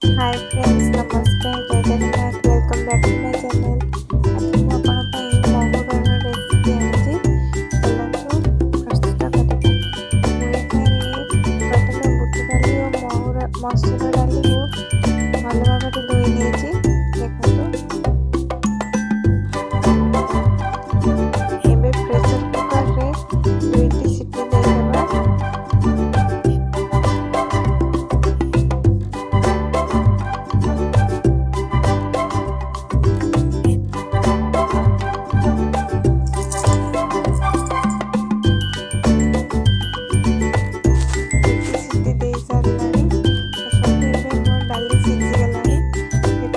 हाय friends, नमस्कार, जय Jagannath. Welcome back to my channel. आज ମୁଁ ଆପଣଙ୍କ ପାଇଁ ମହୁରର ରେସିପି ଆଣିଛି। ଚାଲନ୍ତୁ ପ୍ରସ୍ତୁତ କରିବା। ମୁଁ ଏଠାରେ ପ୍ରଥମେ ବୁଟ ଡାଲି ଓ ମସୁର ଡାଲିକୁ ଭଲ ଭାବରେ ଧୋଇ ନେଇଛି। ଦେଖନ୍ତୁ, ଏବେ ପ୍ରେସର କୁକରରେ 2ଟି ସିଟି ଦେଇଦେବା।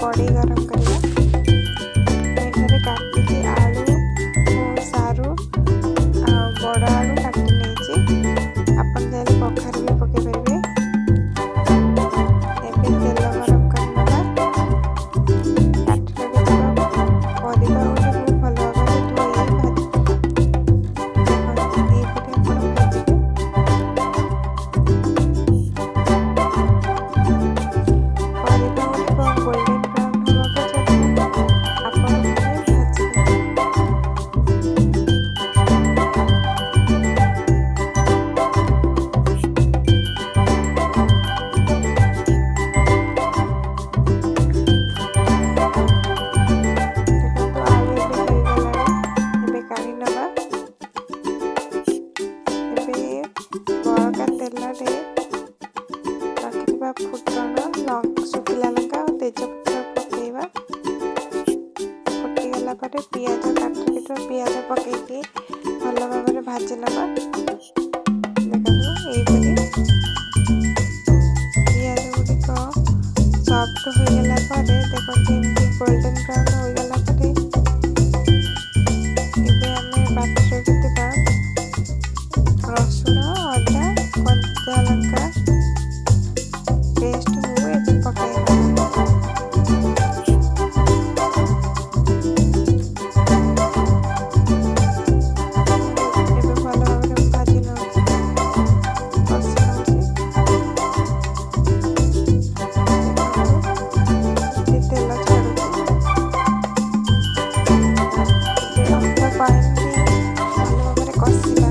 कढ़ी गरम करवा। एठारे काटिकी आलू और सारू बड़ आलू काटी नहीं आपन चाहे कखारू भी पकई पारे। तेल गरम करवा। काटी रखिଥିବା ପରିବା ଗୁଡ଼ିକୁ ଭଲ ଭାବରେ ଧୋଇ ଭାଜି ଏଇପରି ଆପଣ ଭାଜିବେ। ପରିବା ଗୁଡ଼ିକ ଗୋଲ୍ଡେନ तेल रखिଥିବା फुटण शुखिला लंका और तेजपत्र पकेवा। फुटीगला पियाज काटी पियाज पकईकि भल भाव भाजी नवा। देखो यहीपरि पियाज गुड़िक सफ्ट होगला देखो एमती गोल्डन ब्राउन होगला आम बाटी रखिଥିବା रसुण अदा कच्चा लंका पेस्ट को ये पकाइबा। भल भाव भाजी नौकरी कषी नौकरी तेल छाड़ू पानी भल भाव कषा।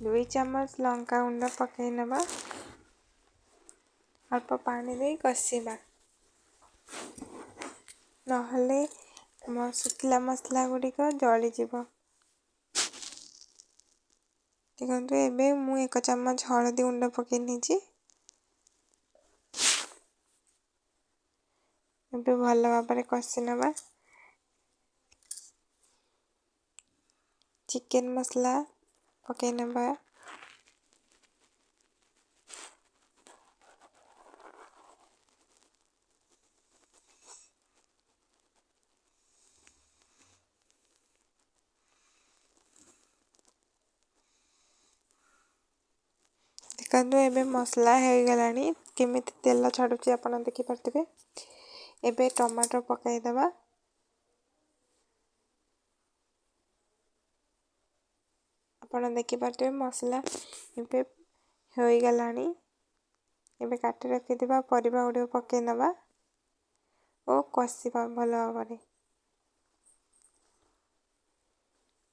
दुई चम्मच लंका गुंड पकई नवा। अल्प पानी दे कषिबा नहले शुखिला मसला गुड़िक जली जीव। देखो एबे मु 1 चम्मच हळदी गुंड पकई नीची। एबे भल भाव कषि नवा। चिकेन मसला पकई नवा। देखो एबे मसला हो गलानी केमिति तेल छाड़ुची आपण देखि पारथिबे। एबे टमाटर पकाई दबा। आपण देखि पारथिबे मसला एबे हो गलानी। एबे काटी रखिଥିବା परिबा गुडी पकाई नबा ओ कषिबा भल भाव।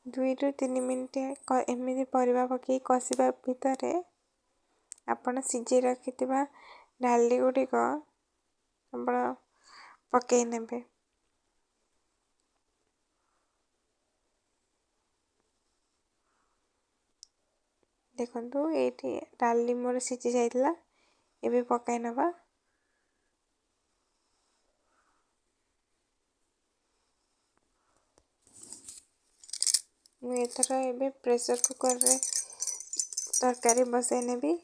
2 ରୁ 3 मिनिट एमती परिबा पकई कषिबा भितर आपण सिझे रखिଥିବା डाली गुड़िक आपण पकई नेबे। देखंतु एठी डाली मोर सिझी जाइतला। एबे पकाई नबा। मु एथर एबे प्रेशर कुकर रे तरकारी बसाई नेबी।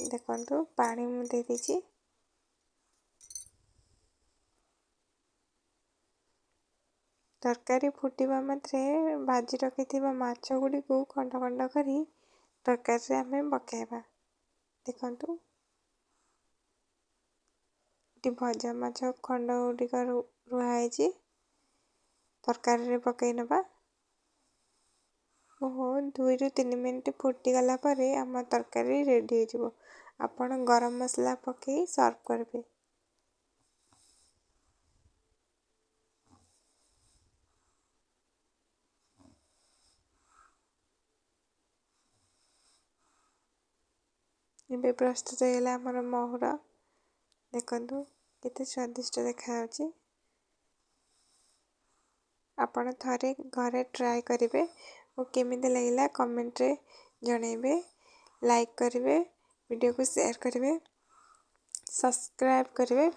देखंतु पानी मु दे दीची। तरकारी फुटिबा मात्रे भाजी रखिଥିବା माछ गुडी को खंड खंड करी तरकारी आम पकाइबा। देखंतु ଏଠି ଭଜା ମାଛ ଖଣ୍ଡ ଗୁଡ଼ିକ ରୁହା ହେଇଛି, ତରକାରୀରେ ପକାଇ ନେବା। 2 ରୁ 3 ମିନିଟ୍ ଫୁଟିଗଲା ପରେ ଆମ ତରକାରୀ ରେଡ଼ି ହେଇଯିବ। ଆପଣ ଗରମ ମସଲା ପକାଇ ସର୍ଭ କରିବେ। ଏବେ ପ୍ରସ୍ତୁତ ହେଇଗଲା ଆମର ମହୁର। ଦେଖନ୍ତୁ କେତେ ସ୍ୱାଦିଷ୍ଟ ଦେଖାଯାଉଛି। ଆପଣ ଥରେ ଘରେ ଟ୍ରାଏ କରିବେ ଓ କେମିତି ଲାଗିଲା କମେଣ୍ଟରେ ଜଣାଇବେ। ଲାଇକ୍ କରିବେ, ଭିଡ଼ିଓକୁ ସେୟାର କରିବେ, ସବସ୍କ୍ରାଇବ୍ କରିବେ।